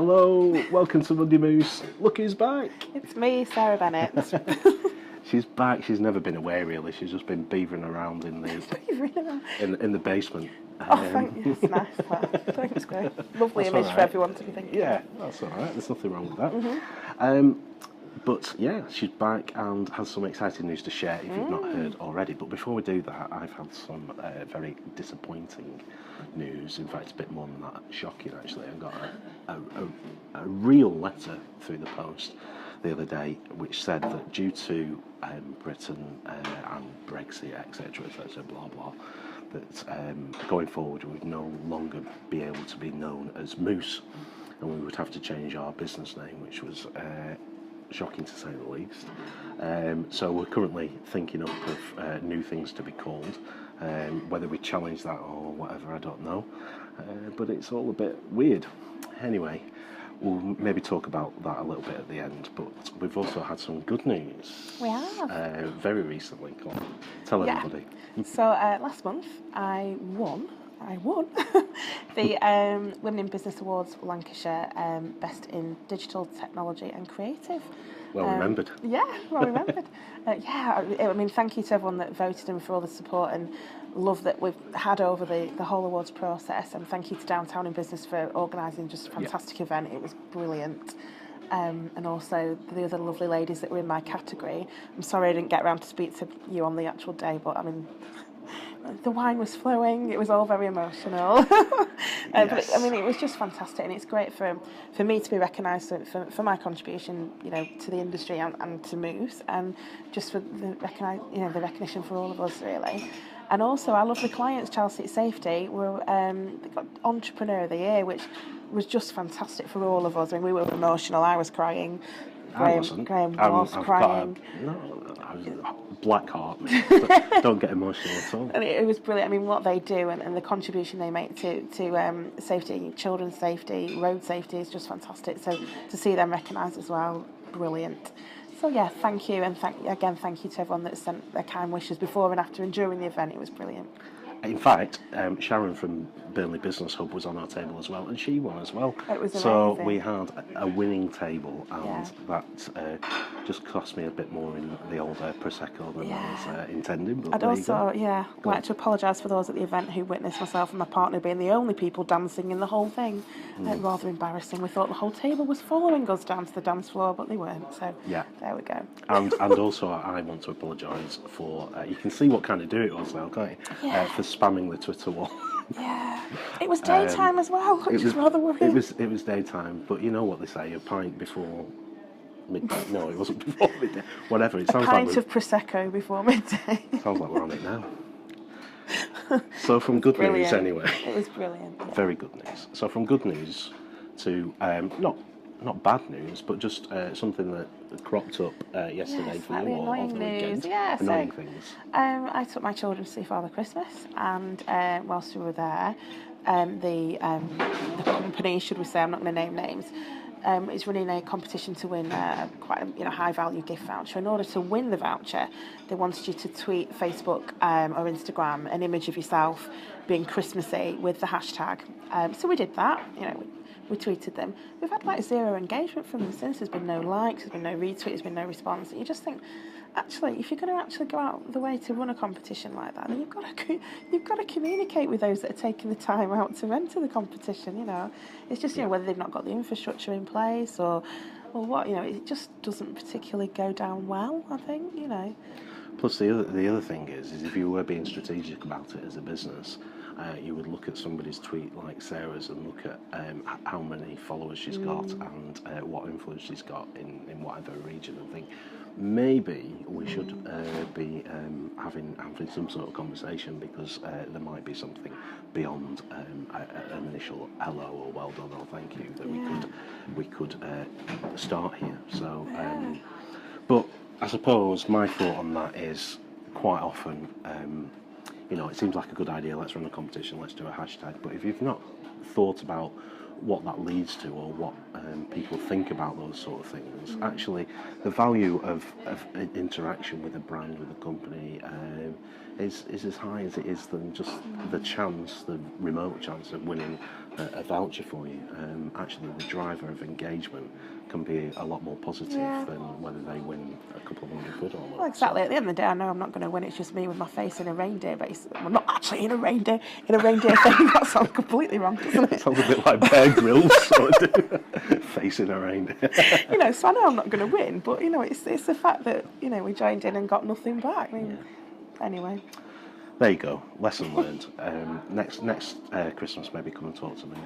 Hello, welcome to Monday Moose. Look who's back. It's me, Sarah Bennett. She's back. She's never been away really. She's just been beavering around in the basement. Oh, thank you. That's nice. Well, thanks, great. Lovely That's image all for right. everyone to be thinking. Yeah, that's all right. There's nothing wrong with that. Mm-hmm. But yeah, she's back and has some exciting news to share if you've not heard already. But before we do that, I've had some very disappointing news. In fact, a bit more than that, shocking actually. I got a real letter through the post the other day, which said that due to Britain and Brexit, etc., etc., blah blah, that going forward we would no longer be able to be known as Moose, and we would have to change our business name, which was shocking to say the least. So we're currently thinking up of new things to be called. Whether we challenge that or whatever, I don't know. But it's all a bit weird. Anyway, we'll maybe talk about that a little bit at the end. But we've also had some good news. We have. Very recently. Go on. Tell everybody. So last month I won the Women in Business Awards Lancashire Best in Digital Technology and Creative. Well remembered. Yeah, well remembered. I mean, thank you to everyone that voted and for all the support and love that we've had over the whole awards process. And thank you to Downtown in Business for organising just a fantastic event. It was brilliant. And also the other lovely ladies that were in my category. I'm sorry I didn't get around to speak to you on the actual day, but I mean, the wine was flowing. It was all very emotional. But I mean, it was just fantastic, and it's great for me to be recognised for my contribution, to the industry and to Moose, and just for the recognition for all of us really. And also, our lovely clients, Child Seat Safety, were they got Entrepreneur of the Year, which was just fantastic for all of us. I mean, we were emotional. I was crying. Graham was crying. I was black heart. Don't get emotional at all. And it was brilliant. I mean, what they do and the contribution they make to safety, children's safety, road safety is just fantastic. So to see them recognised as well, brilliant. So yeah, thank you, and thank you to everyone that sent their kind wishes before and after and during the event. It was brilliant. In fact, Sharon from Burnley Business Hub was on our table as well, and she won as well. It was so amazing. We had a winning table, and that just cost me a bit more in the old Prosecco than I was intending. But I'd also, like to apologise for those at the event who witnessed myself and my partner being the only people dancing in the whole thing. Rather embarrassing. We thought the whole table was following us down to the dance floor, but they weren't. So there we go. And also, I want to apologise for. You can see what kind of do it was now, can't you? For spamming the Twitter wall. Yeah, it was daytime as well, which is rather worrying. It was daytime, but you know what they say: a pint before midday. No, it wasn't before midday. Whatever. It sounds a pint of prosecco before midday. Sounds like we're on it now. So from good news, anyway. It was brilliant. Yeah. Very good news. So from good news to not bad news, but just something that cropped up yesterday for you or over the weekend. Yeah, annoying things. I took my children to see Father Christmas, and whilst we were there, the company, should we say, I'm not going to name names, is running a competition to win quite a high value gift voucher. In order to win the voucher, they wanted you to tweet, Facebook or Instagram an image of yourself being Christmassy with the hashtag. So we did that. We tweeted them. We've had like zero engagement from them since. There's been no likes, there's been no retweets, there's been no response. And you just think, actually, if you're going to actually go out the way to run a competition like that, then you've got to communicate with those that are taking the time out to enter the competition. It's just whether they've not got the infrastructure in place or what. It just doesn't particularly go down well, I think. Plus, the other thing is if you were being strategic about it as a business, you would look at somebody's tweet like Sarah's and look at how many followers she's got and what influence she's got in whatever region, and think maybe we should be having some sort of conversation, because there might be something beyond an initial hello or well done or thank you that we could start here. So, but I suppose my thought on that is quite often. It seems like a good idea, let's run a competition, let's do a hashtag, but if you've not thought about what that leads to, or what people think about those sort of things. Actually, the value of interaction with a brand, with a company, is as high as it is than just the chance, the remote chance of winning a voucher for you. Actually, the driver of engagement can be a lot more positive than whether they win a couple of £100 or not. Well, exactly. At the end of the day, I know I'm not going to win. It's just me with my face in a reindeer base. Well, not actually in a reindeer thing. That sounds completely wrong, doesn't it? Sounds a bit like Bear Grylls, sort of facing a reindeer. So I know I'm not going to win, but it's the fact that we joined in and got nothing back. Anyway. There you go. Lesson learned. Next Christmas, maybe come and talk to me.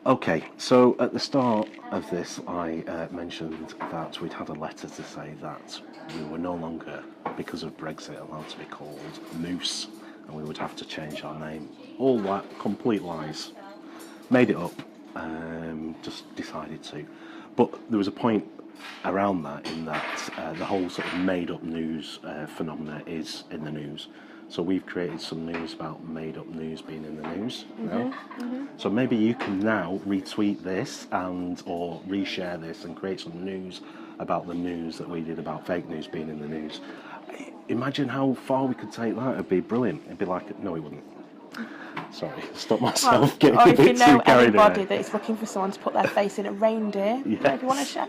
Okay, so at the start of this, I mentioned that we'd had a letter to say that we were no longer, because of Brexit, allowed to be called Moose, and we would have to change our name. All that, complete lies. Made it up, just decided to. But there was a point around that, in that the whole sort of made-up news phenomena is in the news. So we've created some news about made-up news being in the news. So maybe you can now retweet this or reshare this and create some news about the news that we did about fake news being in the news. Imagine how far we could take that. It'd be brilliant. It'd be like, no, it wouldn't. Sorry, stop myself getting a bit too carried away. Or if you know anybody that is looking for someone to put their face in a reindeer, maybe want to share.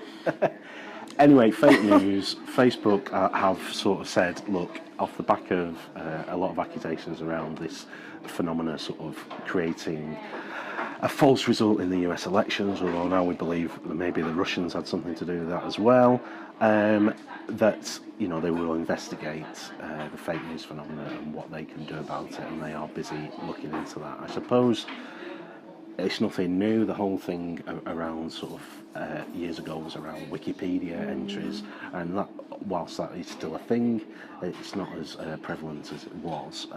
Anyway, fake news. Facebook have sort of said, look, off the back of a lot of accusations around this phenomena sort of creating a false result in the US elections, although now we believe that maybe the Russians had something to do with that as well, that they will investigate the fake news phenomena and what they can do about it, and they are busy looking into that. I suppose it's nothing new. The whole thing around sort of years ago was around Wikipedia entries, and that, whilst that is still a thing, it's not as prevalent as it was.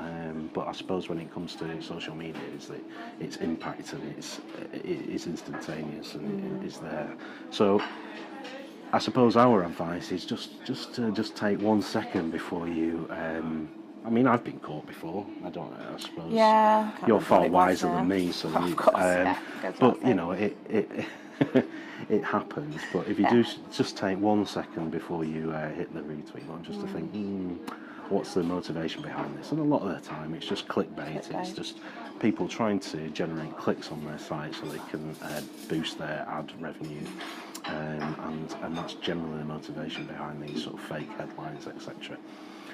But I suppose when it comes to social media, is that its impact and it is instantaneous and it is there. So I suppose our advice is just take 1 second before you. I've been caught before. I suppose. Yeah. You're far wiser than me, so of course, but it happens. But if you do just take 1 second before you hit the retweet button, just to think, what's the motivation behind this? And a lot of the time, it's just clickbait. It's just people trying to generate clicks on their site so they can boost their ad revenue, and that's generally the motivation behind these sort of fake headlines, etc.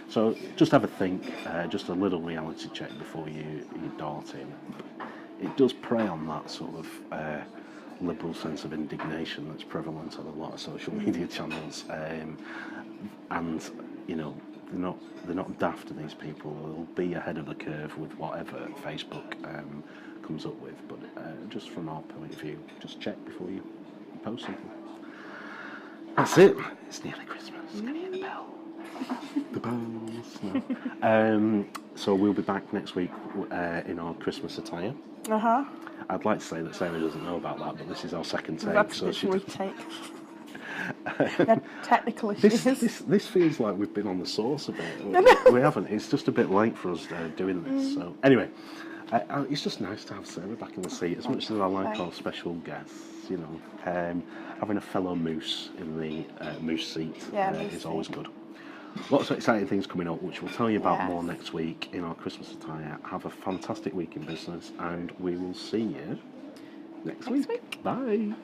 So just have a think, just a little reality check before you dart in. It does prey on that sort of liberal sense of indignation that's prevalent on a lot of social media channels, and they're not daft, these people. They'll be ahead of the curve with whatever Facebook comes up with. But just from our point of view, just check before you post something. That's it. It's nearly Christmas. Can you hear the bell? The bells. No. So we'll be back next week in our Christmas attire. I'd like to say that Sarah doesn't know about that, but this is our second take. That's so she retake. Technical issues. This feels like we've been on the sauce a bit. We haven't. It's just a bit late for us doing this. So anyway, it's just nice to have Sarah back in the seat. As much as I like our special guests, having a fellow moose in the moose seat is always good. Lots of exciting things coming up, which we'll tell you about more next week in our Christmas attire. Have a fantastic week in business, and we will see you next week. Bye.